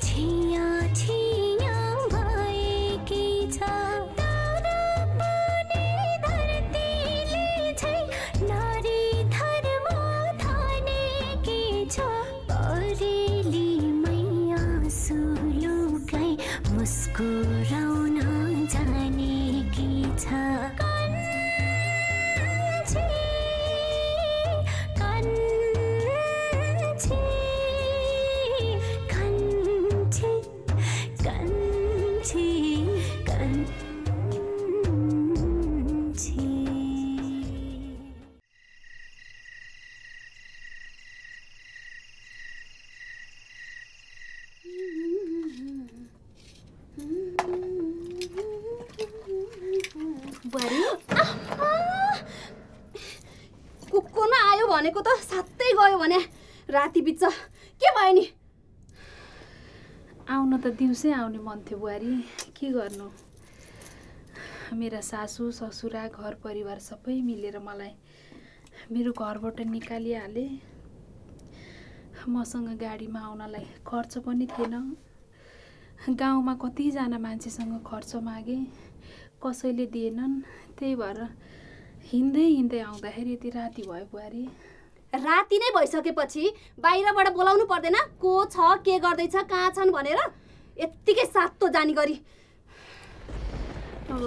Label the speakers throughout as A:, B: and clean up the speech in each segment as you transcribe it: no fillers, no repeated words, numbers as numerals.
A: छिया छिया भएकी छ तारा पनि धरतीले झै नारी धर्म थानेकी छ परेली मैया सुलुकै मुस्कुराउन जानेकी छ
B: कुकुरमा आयो भनेको त सात्तै गयो भने राति बिच के भयो नि?
C: आउन त दिउँसै आउने मन थियो बुहारी, के गर्नु। मेरा सासू ससुरा घर परिवार सबै मिलेर मलाई मेरो घरबाट निकालिहाले। मसँग गाडीमा आउनलाई खर्च पनि थिएन। गाउँमा कतिजना मान्छेसँग खर्च मागे, कसैले दिएनन्। त्यही भएर हिँड्दै हिँड्दै आउँदाखेरि यति राति भयो बुहारी।
B: राति नै भइसकेपछि बाहिरबाट बोलाउनु पर्दैन को छ के गर्दैछ कहाँ छन् भनेर? यत्तिकै सातो जानी गरी
C: अब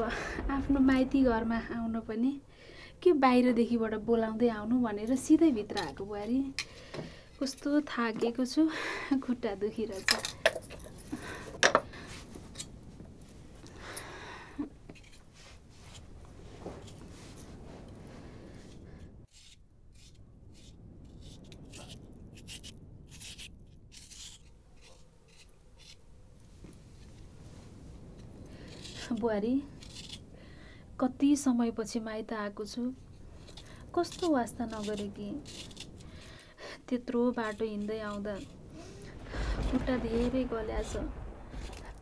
C: आफ्नो माइती घरमा आउनु पनि के बाहिरदेखिबाट बोलाउँदै आउनु भनेर सिधै भित्र आएको बुहारी। कस्तो थाकेको छु, खुट्टा दुखिरहेछ। बुहारी कति समयपछि माइत आएको छु, कस्तो वास्ता नगरे कि। त्यत्रो बाटो हिँड्दै आउँदा खुट्टा धेरै गल्याछ,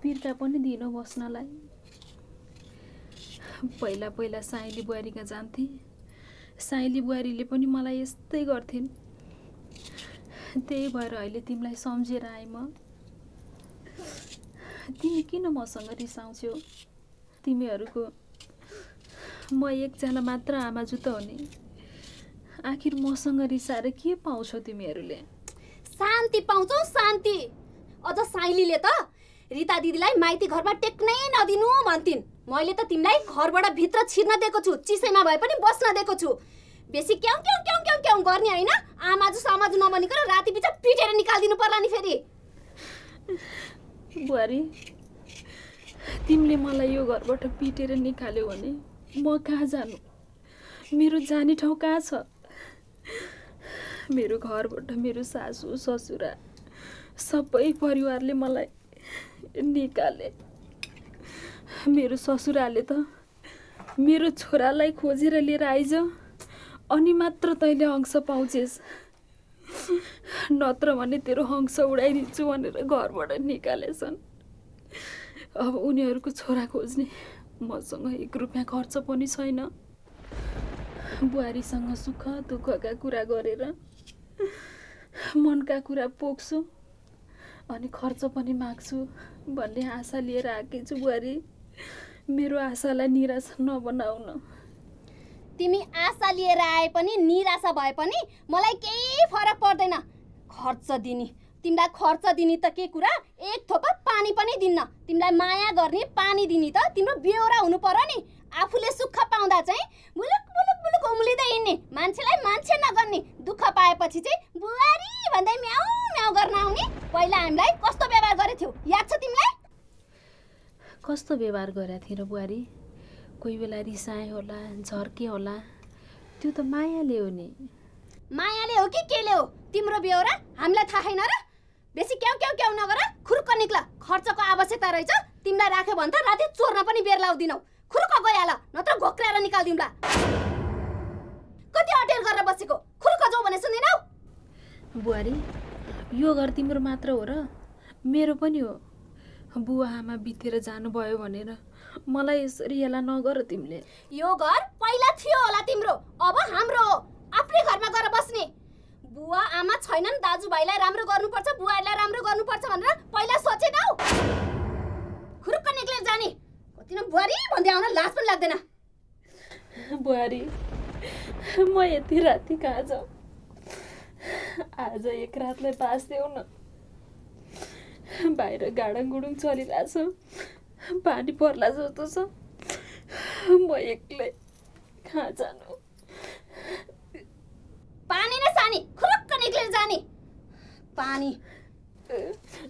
C: पिर्का पनि दिन बस्नलाई। पहिला पहिला साइली बुहारीका जान्थे, साइली बुहारीले पनि मलाई यस्तै गर्थिन्। त्यही भएर अहिले तिमीलाई सम्झेर आएँ म। तिमी किन मसँग रिसाउँछौ? तिमीहरूको म एकजना मात्र आमाजु त हो नि। आखिर मसँग रिसाएर के पाउँछौ तिमीहरूले?
B: शान्ति पाउँछौ शान्ति। अझ साइलीले त रिता दिदीलाई माइती घरमा टेक्नै नदिनु भन्थिन्। मैले त तिमीलाई घरबाट भित्र छिर्न दिएको छु, चिसैमा भए पनि बस्न दिएको छु। बेसी क्याउ क्याउ क्याउ क्याउ क्याउ गर्ने हैन। आमाजु सामाजु नबनिकन राति बिच पिटेर निकाल्दिनु पर्ला नि फेरि।
C: बुहारी तिमीले मलाई यो घरबाट पिटेर निकाल्यो भने म कहाँ जानु? मेरो जाने ठाउँ कहाँ छ? मेरो घरबाट मेरो सासू ससुरा सबै परिवारले मलाई निकाले। मेरो ससुराले त मेरो छोरालाई खोजेर लिएर आइज, अनि मात्र तैँले अंश पाउँछेस्, नत्र भने तेरो अंश उडाइदिन्छु भनेर घरबाट निकालेछन्। अब उनीहरूको छोरा खोज्ने मसँग 1 रुपैयाँ खर्च पनि छैन। बुहारीसँग सुख दुःखका कुरा गरेर मनका कुरा पोख्छु अनि खर्च पनि माग्छु भन्ने आशा लिएर आएकी छु बुहारी। मेरो आशालाई निराशा नबनाउन।
B: तिमी आशा लिएर आए पनि निराशा भए पनि मलाई केही फरक पर्दैन। खर्च दिने तिमीलाई खर्च दिने त के कुरा, एक थोपा पानी पनि दिन्न। तिमीलाई माया गर्ने पानी दिने त तिम्रो बेहोरा हुनु पर्यो नि। आफूले सुख पाउँदा चाहिँ बुलुक बुलुक बुलुक उम्लिँदै हिँड्ने, मान्छेलाई मान्छे नगर्ने, दुःख पाएपछि चाहिँ बुहारी भन्दै म्याउ म्याउ गर्न आउने। पहिला हामीलाई कस्तो व्यवहार गरेथ्यौ याद छ तिमीलाई?
C: कस्तो व्यवहार गरेको थिए र बुहारी? कोही बेला रिसाए होला, झर्के होला, त्यो त मायाले हो नि।
B: मायाले हो कि केले हो तिम्रो बेहोरा हामीलाई थाहा छैन र? बेसी क्याउ क्याउ क्याउ नगर, खुरुक्क निक्ला। खर्चको आवश्यकता रहेछ, तिमीलाई राख्यो भने त राति चोर्न पनि बेर लाउँदिनौ। खुरुक्क गइहाल, नत्र घोक्राएर निकाल्दिउँला। कति अटेल गरेर बसेको, खुरुक्क जाऊ भने सुन्दैनौ?
C: बुहारी यो घर तिम्रो मात्र हो र मेरो पनि हो। बुवा आमा बितेर जानुभयो भनेर मलाई यसरी हेला नगर तिमीले।
B: यो घर पहिला थियो होला तिम्रो, अब हाम्रो हो। आफ्नै घरमा गएर बस्ने। बुवा आमा छैन छैनन् दाजुभाइलाई राम्रो गर्नुपर्छ बुवाहरूलाई राम्रो गर्नुपर्छ भनेर पहिला सोचेनौ खुरुक्क निक्लेर जाने कति न बुहारी भन्दै आउन लाज पनि लाग्दैन
C: बुहारी म यति राति कहाँ जाऊ आज एक रातलाई बास देऊ न बाहिर गाडाङ गुडुङ चलिरहेछ पानी पर्ला जस्तो छ म एक्लै कहाँ जानु
B: पानी नै सानी खुरुक्क निक्लेर जाने पानी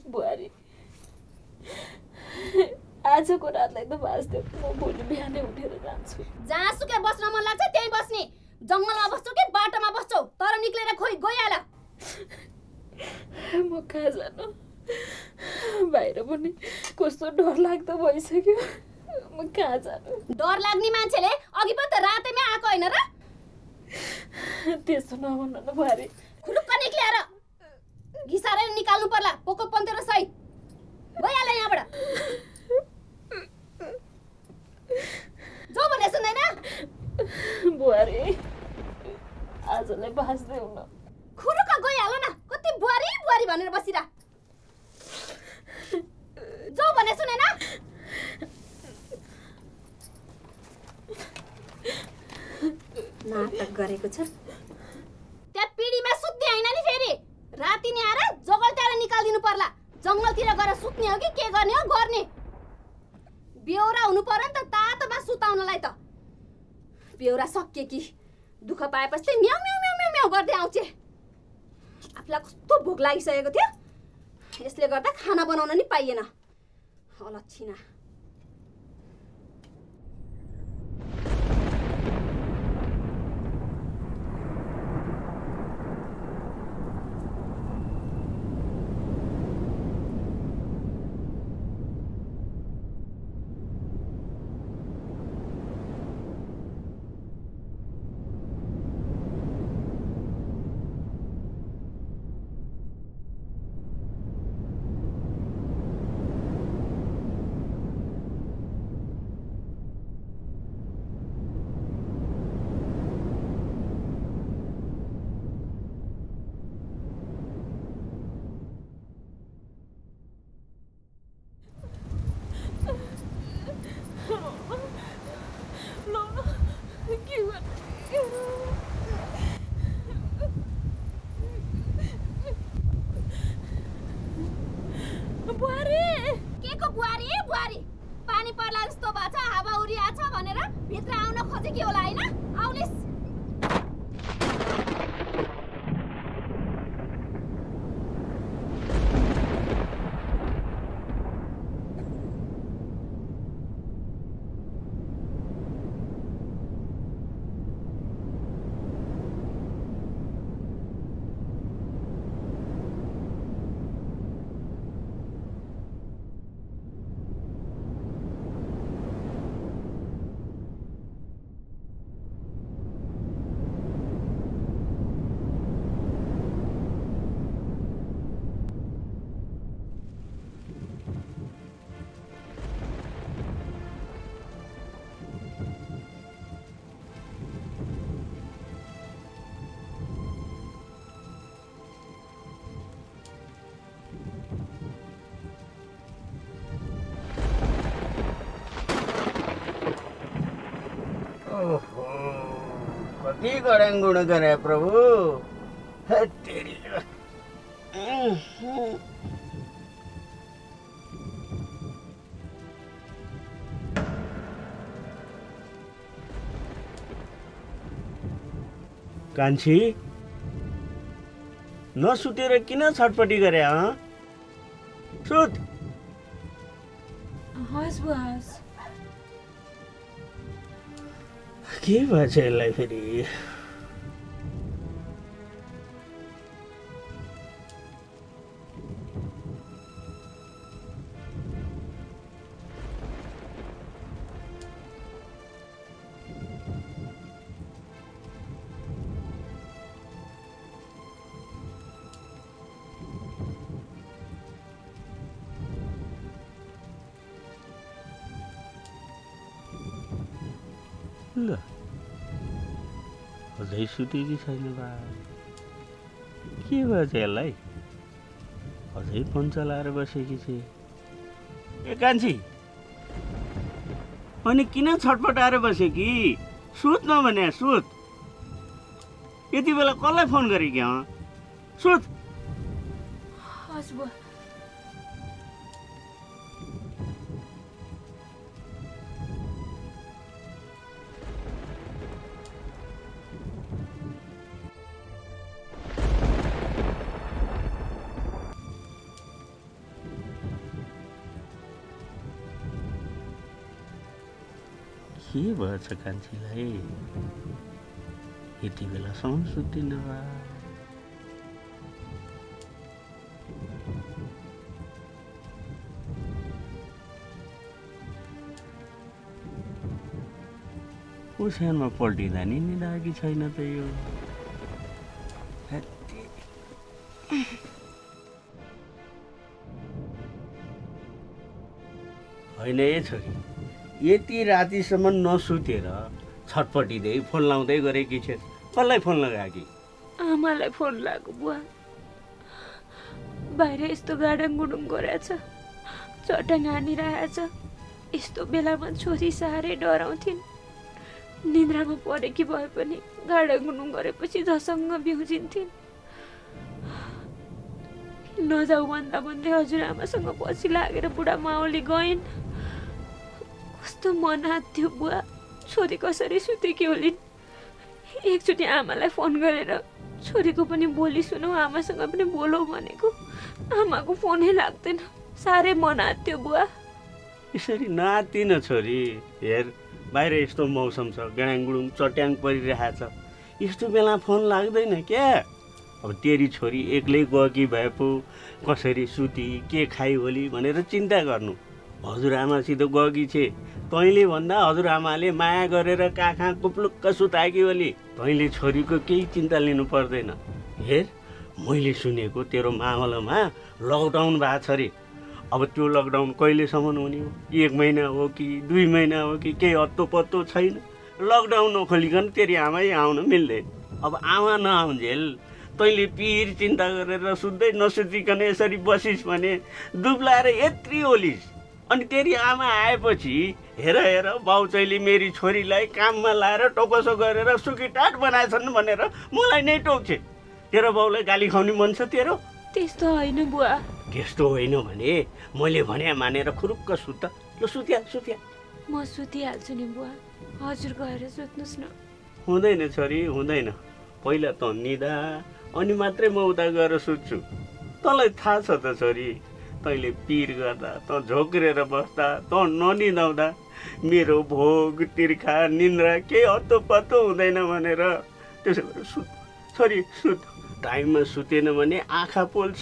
C: बुहारी आजको रातलाई त बास देऊ म भोलि बिहानै उठेर जान्छु
B: जहाँसुकै बस्न मन लाग्छ त्यही बस्ने जङ्गलमा बस्छौ कि बाटोमा बस्छौ तर निक्लेर खोइ गइहाल
C: म कहाँ जानु बाहिर पनि कस्तो डर लाग्दो भइसक्यो म कहाँ जानु
B: डर लाग्ने मान्छेले अघि पनि त रातैमै आएको होइन र
C: त्यस्तो नभन्नु न बुहारी
B: खुरुक्क निक्लेर घिसारेर निकाल्नु पर्ला पोको पन्तेरो सहित गइहाल यहाँबाट जो भने सुन्दैन
C: बुहारी आजलाई बास देऊ न
B: खुरुक्क गइहाल न कति बुहारी बुहारी भनेर बसिरा जो भने सुनेन नाटक गरेको छ त्यहाँ पिडीमा सुत्ने होइन नि फेरि राति नि आएर जगलतिर निकालिदिनु पर्ला जङ्गलतिर गएर सुत्ने हो कि के गर्ने हो गर्ने बेहोरा हुनु पर्यो नि त तातोमा सुताउनलाई त बेहोरा सकिए कि दुःख पाएपछि म्याउ म्याउ म्याउ म्याउ म्याउ गर्दै आउँछ आफूलाई कस्तो भोक लागिसकेको थियो यसले गर्दा खाना बनाउन नि पाइएन अलक्षिना
D: कति गडाङ गुड गरे प्रभु तेरी कान्छी नसुतेर किन छटपटी गरे सुत
C: हस् बुहास
D: के भएछ यसलाई फेरि ल अझै सुतेकी छैन बा के भएछ यसलाई अझै फोन चलाएर बसेकी छे ए कान्छी अनि किन छटपटाएर बसे कि सुत न भने सुत यति बेला कसलाई फोन गरे कि सुत
C: हस् बुवा
D: के भएछ कान्छीलाई यति बेलासम्म सुत्दिन बा ओछ्यानमा पल्टिँदा नि निदाएकी छैन त यो होइन ए छोरी यति रातिसम्म नसुतेर छटपटिँदै फोन लाउँदै गरेकी छे कसलाई फोन लगाए कि
C: आमालाई फोन लाग्यो बुवा बाहिर यस्तो गाडाङ गुडुङ गरेछ चट्याङ हानिरहेछ यस्तो बेलामा छोरी साह्रै डराउँथिन् निन्द्रामा परेकी भए पनि गाडाङ गुडुङ गरेपछि झसङ्ग बिउजिन्थिन् नजाऊ भन्दा भन्दै हजुरआमासँग पछि लागेर बुढा माओली गइन् कस्तो मन आत्यो बुवा छोरी कसरी सुतेकी होलिन् एकचोटि आमालाई फोन गरेर छोरीको पनि बोली सुनौ आमासँग पनि बोलौ भनेको आमाको फोनै लाग्दैन साह्रै मन आत्यो बुवा
D: यसरी नआत्तिन छोरी हेर बाहिर यस्तो मौसम छ गाडाङगुडुङ चट्याङ परिरहेछ यस्तो बेला फोन लाग्दैन क्या अब तेरी छोरी एक्लै गएकी भए पो कसरी सुती के खाइ होली भनेर चिन्ता गर्नु हजुरआमासित गएकी छे तैँले भन्दा हजुरआमाले माया गरेर काखा कुप्लुक्क सुताएकी होली तैँले छोरीको केही चिन्ता लिनु पर्दैन हेर मैले सुनेको तेरो मावलमा लकडाउन भएको छ अरे अब त्यो लकडाउन कहिलेसम्म हुने हो 1 महिना हो कि 2 महिना हो कि केही हत्तो पत्तो छैन लकडाउन नखोलिकन तेरी आमै आउन मिल्दैन अब आमा नआउन्जेल तैँले पिर चिन्ता गरेर सुत्दै नसुतिकन यसरी बसिस् भने दुब्लाएर यत्री होलिस् अनि तेरी आमा आएपछि हेर हेर बाउचैले मेरी छोरीलाई काममा लाएर टोकसो गरेर सुकीटाट बनाएछन् भनेर मलाई नै टोक्छे तेरो बाउलाई गाली खुवाउने मन छ तेरो
C: त्यस्तो होइन बुवा
D: त्यस्तो होइन भने मैले भने मानेर खुरुक्क सुत ल सुत्या सुत्या
C: म सुतिहाल्छु नि बुवा हजुर गएर सुत्नुहोस् न
D: हुँदैन छोरी हुँदैन पहिला त निदा अनि मात्रै म उता गएर सुत्छु तँलाई थाहा छ त छोरी तैँले पिर गर्दा त झोक्रेर बस्दा त ननिदाउँदा मेरो भोग तिर्खा निन्द्रा केही हत्तो पत्तो हुँदैन भनेर त्यसो गरेर सुत छोरी सुत टाइममा सुतेन भने आँखा पोल्छ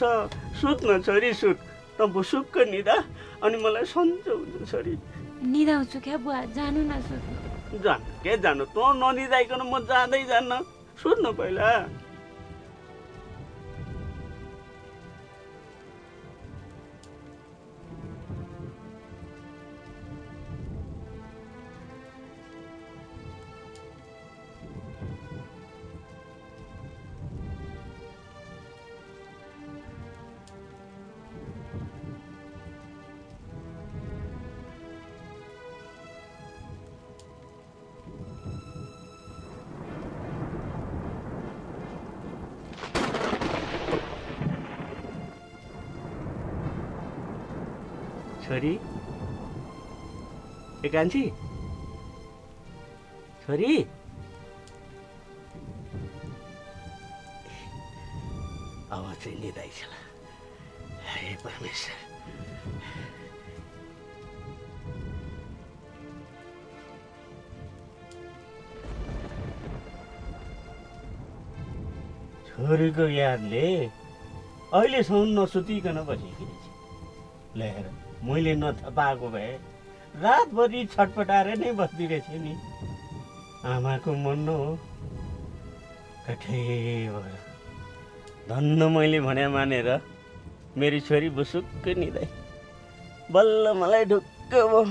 D: सुत्न छोरी सुत त बुसुक्क निदा अनि मलाई सन्चो हुन्छ छोरी
C: निदाउँछु क्या बुवा जानु न सुत्नु
D: जानु के जानु त ननिदाइकन म जाँदै जान्न सुत्नु पहिला छोरी ए कान्छी छोरी अब चाहिँ निदाइछ हे परमेश्वर छोरीको यादले अहिलेसम्म नसुतिकन बसेकी रहेछ ल्याएर मैले नथपाएको भए रातभरि छटपटाएर नै बस्दी रहेछ नि आमाको मन न हो कठै भयो धन्न मैले भने मानेर मेरी छोरी बुसुक्क निदाइ बल्ल मलाई ढुक्क भयो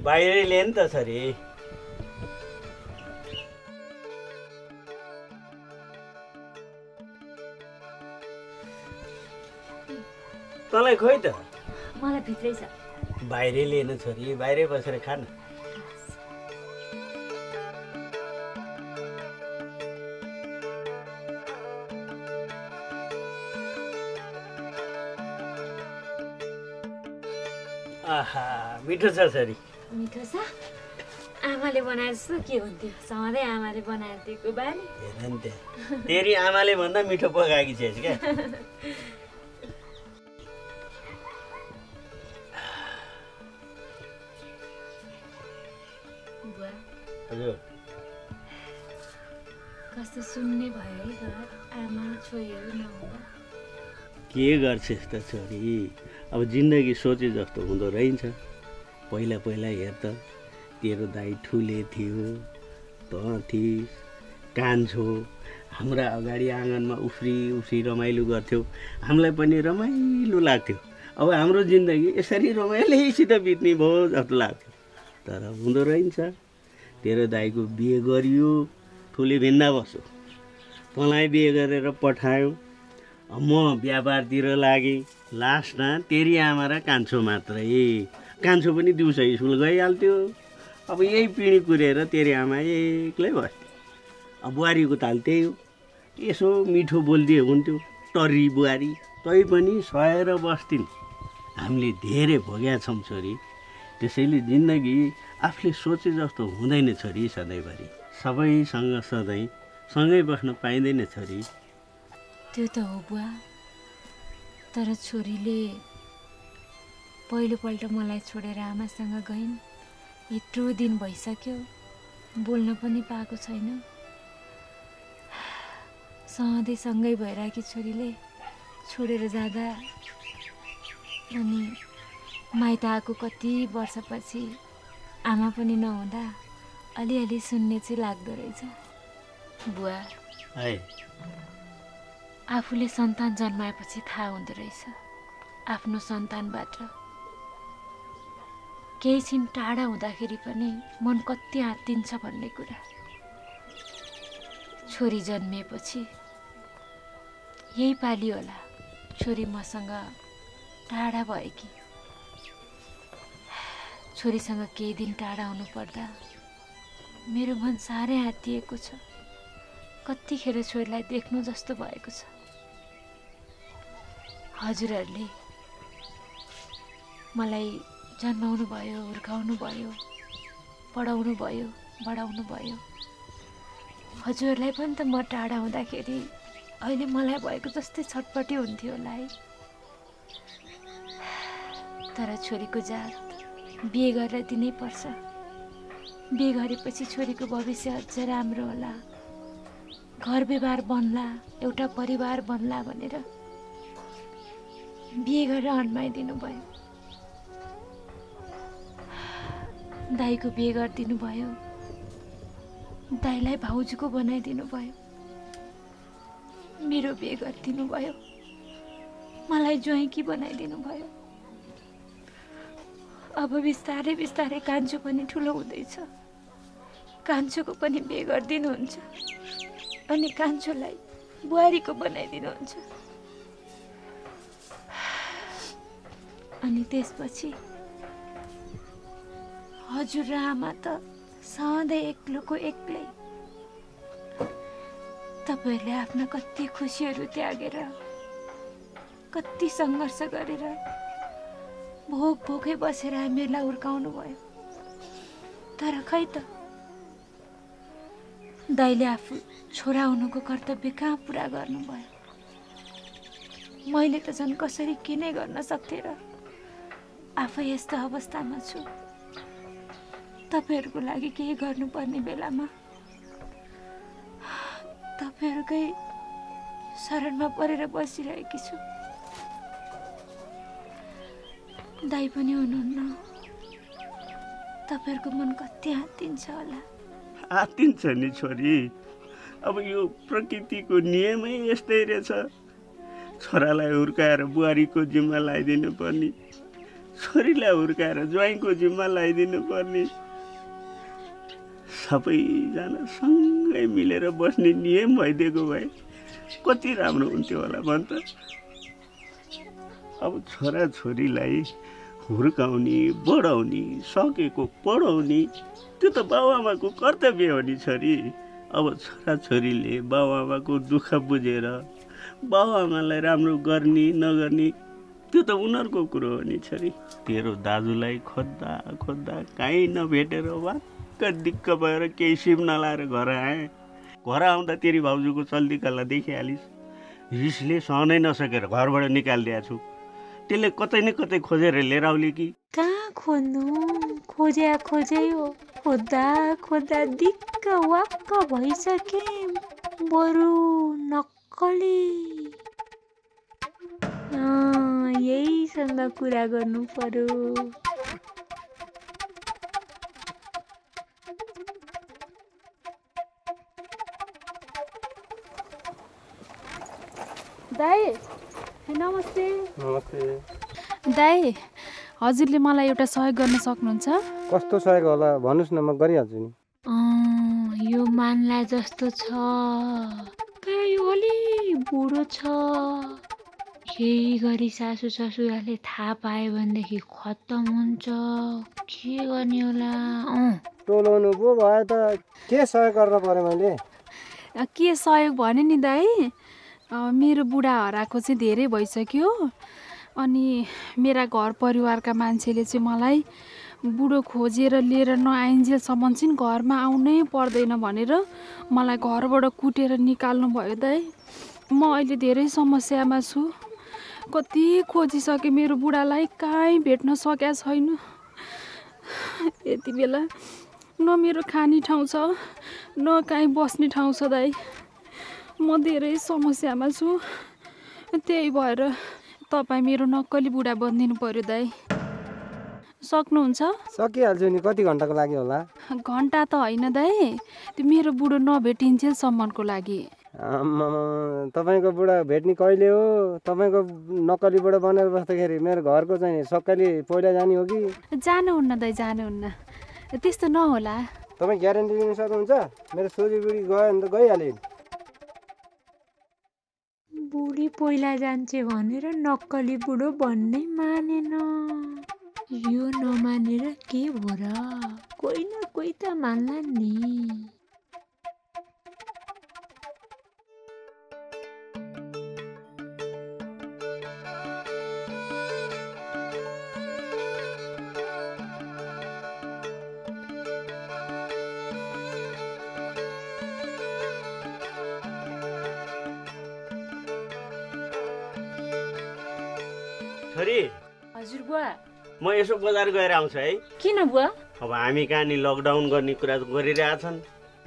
D: बाहिरै ल्याए नि त छोरी। तँलाई खोइ त?
E: मलाई भित्रै छ।
D: बाहिरै लिएन छोरी, बाहिरै बसेर खान। आहा मिठो छ छोरी।
E: मिठो छ? आमाले बनाए जस्तो के हुन्थ्यो, सधैँ आमाले बनाएर दिएको बानी।
D: हेर नि त्यहाँ तेरी आमाले भन्दा मिठो पकाएकी छेस् क्या।
E: बुवा
D: हजुर
E: कस्तो सुन्ने भयो है घर, आमा छोरीहरू नहुँदा।
D: के गर्छस् त छोरी, अब जिन्दगी सोचे जस्तो हुँदो रहेछ। पहिला पहिला हेर त तेरो दाइ ठुले थियो, त थिइस् कान्छो, हाम्रा अगाडि आँगनमा उफ्री उफ्री रमाइलो गर्थ्यौ, हामीलाई पनि रमाइलो लाग्थ्यो। अब हाम्रो जिन्दगी यसरी रमाइलोसित बित्ने भयो जस्तो लाग्थ्यो। तर हुँदो रहेछ तेरो दाइको बिहे गरियो, ठुले भिन्दा बस्यो, तँलाई बिहे गरेर पठायो। म व्यापारतिर लागेँ, लास्टमा तेरी आमा र कान्छो मात्रै। कान्छो पनि दिउँसो स्कुल गइहाल्थ्यो। अब यही पिँढी कुरेर तेरी आमा एक्लै बस्थ्यो। अब बुहारीको ताल त्यही हो, यसो मिठो बोलिदिए हुन्थ्यो टर्री बुहारी, तै पनि सहेर बस्थिन्। हामीले धेरै भोगेका छौँ छोरी, त्यसैले जिन्दगी आफूले सोचे जस्तो हुँदैन छोरी। सधैँभरि सबैसँग सधैँ सँगै बस्न पाइँदैन छोरी।
E: त्यो त हो बुवा, तर छोरीले पहिलोपल्ट मलाई छोडेर आमासँग गइन्। यत्रो दिन भइसक्यो, बोल्न पनि पाएको छैन। सधैँ सँगै भइरहेकी छोरीले छोडेर जाँदा अनि माइत आएको कति वर्षपछि आमा पनि नहुँदा अलिअलि सुन्ने चाहिँ लाग्दो रहेछ। बुवा आफूले सन्तान जन्माएपछि थाहा हुँदो रहेछ आफ्नो सन्तानबाट केही छिन टाढा हुँदाखेरि पनि मन कति आत्तिन्छ भन्ने कुरा। छोरी जन्मिएपछि यही पाली होला छोरी मसँग टाढा भएकी। छोरीसँग केही दिन टाढा हुनु पर्दा मेरो मन साह्रै आत्तिएको छ। कतिखेर छोरीलाई देख्नु जस्तो भएको छ। हजुरहरूले मलाई जन्माउनु भयो, हुर्काउनु भयो, पढाउनु भयो, बढाउनु भयो। हजुरहरूलाई पनि त म टाढा हुँदाखेरि अहिले मलाई भएको जस्तै छटपटी हुन्थ्यो होला है। तर छोरीको जात बिहे गरेर दिनै पर्छ। बिहे गरेपछि छोरीको भविष्य अझ राम्रो होला, घर व्यवहार बन्ला, एउटा परिवार बन्ला भनेर बिहे गरेर अन्माइदिनु भयो। दाइको बिहे गरिदिनु भयो, दाइलाई भाउजूको बनाइदिनु भयो। मेरो बिहे गरिदिनु भयो, मलाई ज्वाइँकी बनाइदिनु भयो। अब बिस्तारै बिस्तारै कान्छो पनि ठुलो हुँदैछ। कान्छोको पनि बिहे गरिदिनुहुन्छ अनि कान्छोलाई बुहारीको बनाइदिनुहुन्छ। अनि त्यसपछि हजुर र आमा त सधैँ एक्लोको एक्लै। तपाईँहरूले आफ्ना कति खुसीहरू त्यागेर कति सङ्घर्ष गरेर भोकै बसेर हामीहरूलाई हुर्काउनु भयो। तर खै त दाइले आफू छोरा हुनुको कर्तव्य कहाँ पुरा गर्नुभयो। मैले त झन् कसरी के नै गर्न सक्थेँ र आफै यस्तो अवस्थामा छु। तपाईँहरूको लागि केही गर्नुपर्ने बेलामा तपाईँहरूकै शरणमा परेर बसिरहेकी छु। दाइ पनि हुनुहुन्न, तपाईँहरूको मन कति आत्तिन्छ होला।
D: आत्तिन्छ नि छोरी, अब यो प्रकृतिको नियमै यस्तै रहेछ। छोरालाई हुर्काएर बुहारीको जिम्मा लगाइदिनु पर्ने, छोरीलाई हुर्काएर ज्वाइँको जिम्मा लगाइदिनु पर्ने, सबैजना सँगै मिलेर बस्ने नियम भइदिएको भए कति राम्रो हुन्थ्यो होला भन् त। अब छोराछोरीलाई हुर्काउने, बढाउने, सकेको पढाउने त्यो त बाबुआमाको कर्तव्य हो नि छोरी। अब छोराछोरीले बाबुआमाको दुःख बुझेर बाबुआमालाई राम्रो गर्ने नगर्ने त्यो त उनीहरूको कुरो हो नि छोरी। तेरो दाजुलाई खोज्दा खोज्दा कहीँ नभेटेर वाक्क दिक्क भएर केही सिप नलाएर घर आएँ। घर आउँदा तेरी भाउजूको चल्ती कल्ला देखिहालिस्। रिसले सहनै नसकेर घरबाट निकालिदिएको छु। त्यसले कतै न कतै खोजेर लिएर आउले कि
E: कहाँ खोज्नु, खोजै हो। खोज्दा खोज्दा दिक्क वाक्क भइसके। बरु नक्कली यहीसँग कुरा गर्नु पर्यो।
C: दाइ नमस्ते।
F: नमस्ते
C: दाइ, हजुरले मलाई एउटा सहयोग गर्न सक्नुहुन्छ?
F: कस्तो सहयोग होला भन्नुहोस् न, म गरिहाल्छु नि।
E: यो मानला जस्तो छ, यो अलि बुढो छ। यही गरी सासू ससुराले थाहा पायो भनेदेखि खत्तम हुन्छ। के गर्ने होला?
F: टोलाउनु पो भयो त, के सहयोग गर्न पर्यो मैले?
C: के सहयोग भने नि दाइ, मेरो बुढा हराएको चाहिँ धेरै भइसक्यो। अनि मेरा घर परिवारका मान्छेले चाहिँ मलाई बुढो खोजेर लिएर नआइन्जेलसम्म चाहिँ घरमा आउनै पर्दैन भनेर मलाई घरबाट कुटेर निकाल्नु भयो दाइ। म अहिले धेरै समस्यामा छु। कति खोजिसकेँ मेरो बुढालाई, कहीँ भेट्न सकेको छैन। यति बेला न मेरो खाने ठाउँ छ न कहीँ बस्ने ठाउँ छ दाइ। म धेरै समस्यामा छु। त्यही भएर तपाईँ मेरो नक्कली बुढा बनिदिनु पर्यो दाइ। सक्नुहुन्छ?
F: सकिहाल्छु नि। कति घन्टाको लागि होला?
C: घन्टा त होइन दाइ, त्यो मेरो बुढो नभेटिन्जेलसम्मको लागि।
F: तपाईँको बुढा भेट्ने कहिले हो? तपाईँको नक्कली बुढा बनेर बस्दाखेरि मेरो घरको चाहिँ सक्कली पहिला जाने हो कि?
C: जानुहुन्न दाइ, जानुहुन्न। त्यस्तो नहोला।
F: तपाईँ ग्यारेन्टी दिनु सक्नुहुन्छ? मेरो सोझी बुढी गयो भने त गइहाल्यो।
E: बुढी पहिला जान्छ भनेर नक्कली बुढो भन्नै मानेन। यो नमानेर के भो र? कोही न कोही त मान्ला नि।
D: छोरी,
E: हजुर बुवा।
D: म यसो बजार गएर आउँछु है।
E: किन बुवा?
D: अब हामी कहाँ नि लकडाउन गर्ने कुरा गरिरहेछन्।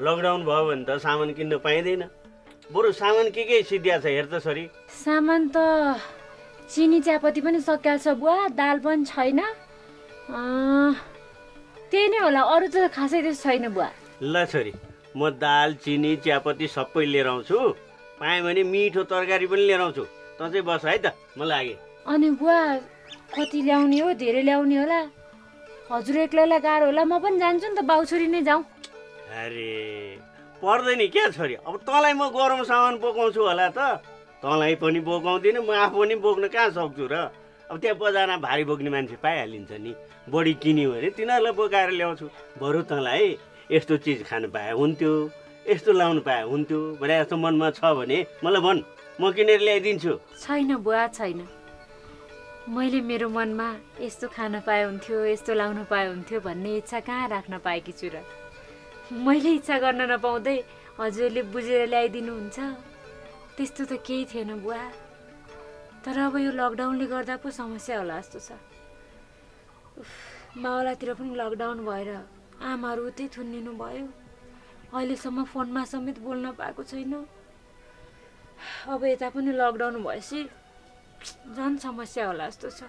D: लकडाउन भयो भने त सामान किन्न पाइँदैन। बरु सामान के सिद्धिया छ हेर त छोरी।
E: सामान त चिनी चियापत्ती पनि सकिया छ बुवा, दाल पनि छैन। त्यही नै होला, अरू त खासै त्यस्तो छैन बुवा।
D: ल छोरी, म दाल चिनी चियापत्ती सबै लिएर आउँछु। पाएँ भने मिठो तरकारी पनि लिएर आउँछु। त चाहिँ बस है त, म लागेँ।
E: अनि बुवा कति ल्याउने हो? धेरै ल्याउने होला? हजुर एक्लैलाई गाह्रो होला, म पनि जान्छु नि त, बाउ छोरी नै जाउँ।
D: अरे पर्दैन क्या छोरी, अब तँलाई म गरम सामान बोकाउँछु होला त? तँलाई पनि बोकाउँदिनँ, म आफू पनि बोक्न कहाँ सक्छु र? अब त्यहाँ बजारमा भारी बोक्ने मान्छे पाइहालिन्छ नि, बढी किन्यो भने तिनीहरूलाई बोकाएर ल्याउँछु। बरु तँलाई यस्तो चिज खानु पाए हुन्थ्यो, यस्तो लाउनु पाए हुन्थ्यो भने जस्तो मनमा छ भने मलाई भन्, म किनेर ल्याइदिन्छु।
E: छैन बुवा, छैन। मैले मेरो मनमा यस्तो खान पाए हुन्थ्यो, यस्तो लाउनु पाए हुन्थ्यो भन्ने इच्छा कहाँ राख्न पाएकी छु र। मैले इच्छा गर्न नपाउँदै हजुरले बुझेर ल्याइदिनुहुन्छ, त्यस्तो त केही थिएन बुवा। तर अब यो लकडाउनले गर्दा पो समस्या होला जस्तो छ। मावलातिर पनि लकडाउन भएर आमाहरू उतै थुनिनु भयो। अहिलेसम्म फोनमा समेत बोल्न पाएको छैन। अब यता पनि लकडाउन भएपछि झन् समस्या होला जस्तो छ।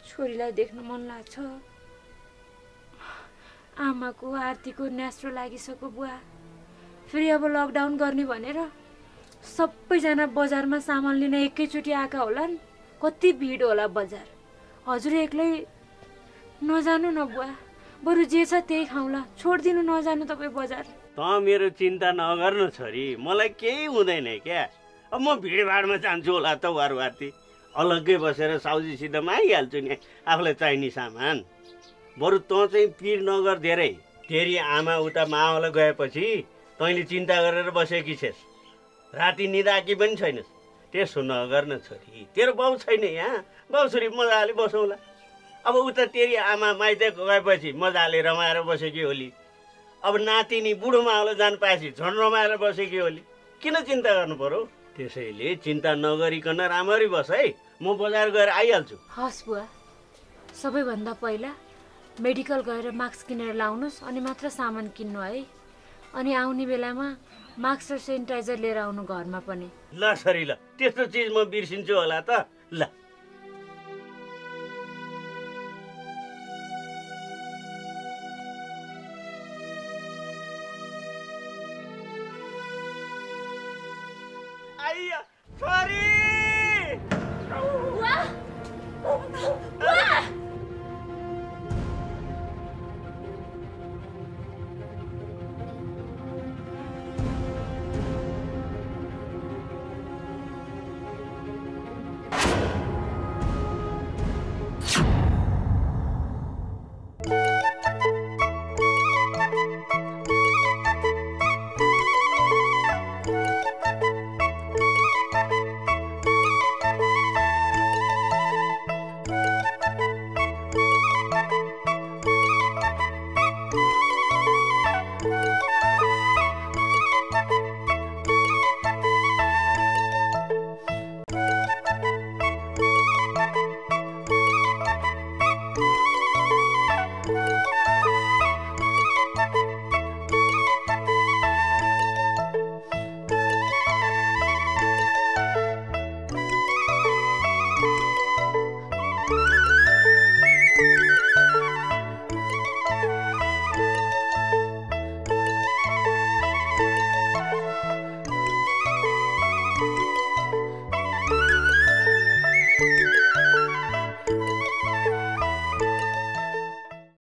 E: छोरीलाई देख्न मन लाग्छ। आमाको आरतीको न्यास्रो लागिसक्यो बुवा। फेरि अब लकडाउन गर्ने भनेर सबैजना बजारमा सामान लिन एकैचोटि आएका होलान्। कति भिड होला बजार। हजुर एक्लै नजानु न बुवा, बरु जे छ त्यही खाउँला, छोडिदिनु नजानु तपाईँ बजार।
D: त मेरो चिन्ता नगर्नु छोरी, मलाई केही हुँदैन क्या। अब म भिडभाडमा जान्छु होला त वारवाती, अलग्गै बसेर साउजीसित मागिहाल्छु नि आफूलाई चाहिने सामान। बरु तँ चाहिँ पिर नगर धेरै। तेरी आमा उता मावला गएपछि तैँले चिन्ता गरेर बसेकी छेस्, राति निदाकी पनि छैनस्। त्यसो नगर्न छोरी, तेरो बाउ छैन यहाँ, बाउ छोरी मजाले बसौँला। अब उता तेरी आमा माइती गएपछि मजाले रमाएर बसेकी होली। अब नातिनी बुढो मावला जान पाएपछि झन् रमाएर बसेकी होली। किन चिन्ता गर्नु पर्यो? त्यसैले चिन्ता नगरिकन राम्ररी बस है, म बजार गएर आइहाल्छु।
E: हस् बुवा, सबैभन्दा पहिला मेडिकल गएर मास्क किनेर लाउनुहोस्, अनि मात्र सामान किन्नु है। अनि आउने बेलामा मास्क र सेनिटाइजर लिएर आउनु घरमा पनि।
D: ल सरी, ल त्यस्तो चिज म बिर्सिन्छु होला त। ल छोरी!